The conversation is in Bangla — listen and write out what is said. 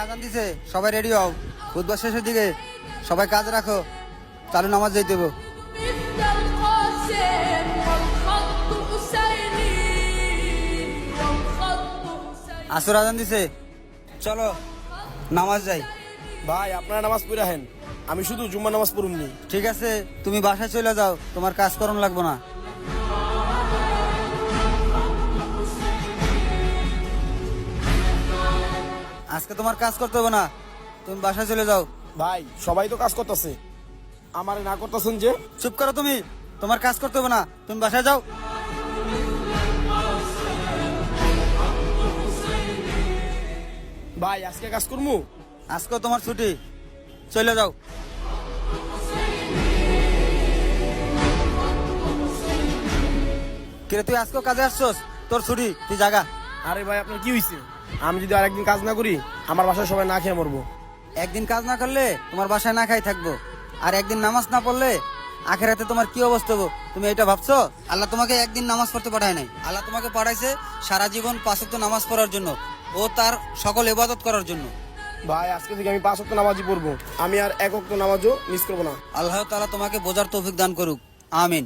আজান দিছে, সবাই রেডি হও। খুতবা শেষের দিকে সবাই কাজ রাখো, চালু নামাজ যাইতে দেবো। مثل القاسم والخط أسيني والخط أسيني আসর আজান দিছে, চলো নামাজ যাই। ভাই আপনারা নামাজ পড়ে আহেন, আমি শুধু জুম্মা নামাজ পড়ুমনি। ঠিক আছে, তুমি বাসায় চলে যাও, তোমার কাজ করণ লাগবো না। আজকে তোমার কাজ করতে হবে না, তুমি বাসায় চলে যাও। ভাই সবাই তো কাজ করতেছে, আমারে না করতেছেন যে? চুপ করো তুমি, তোমার কাজ করতে হবে না, তুমি বাসায় যাও। ভাই আজকে কাজ করমু? আজকেও তোমার ছুটি, চলে যাও। কিরে তুই আজকেও কাজে আসছস? তোর ছুটি, তুই জাগা। আরে ভাই আপনার কি হয়েছে? আমি যদি আরেকদিন কাজ না করি আমার বাসায় সবাই না খেয়ে মরবো। একদিন কাজ না করলে তোমার বাসায় না খাই থাকবো, আর একদিন নামাজ না পড়লে আখেরাতে তোমার কি অবস্থা হবো, তুমি এটা ভাবছো? আল্লাহ তোমাকে একদিন নামাজ পড়তে পাঠায় নাই, আল্লাহ তোমাকে পাঠাইছে সারা জীবন 5 ওয়াক্ত নামাজ পড়ার জন্য ও তার সকল ইবাদত করার জন্য। ভাই আজকে থেকে আমি 5 ওয়াক্ত নামাজই পড়বো, আমি আর 1 ওয়াক্ত নামাজও মিস করবো না। আল্লাহ তাআলা তোমাকে বোঝার তৌফিক দান করুক, আমিন।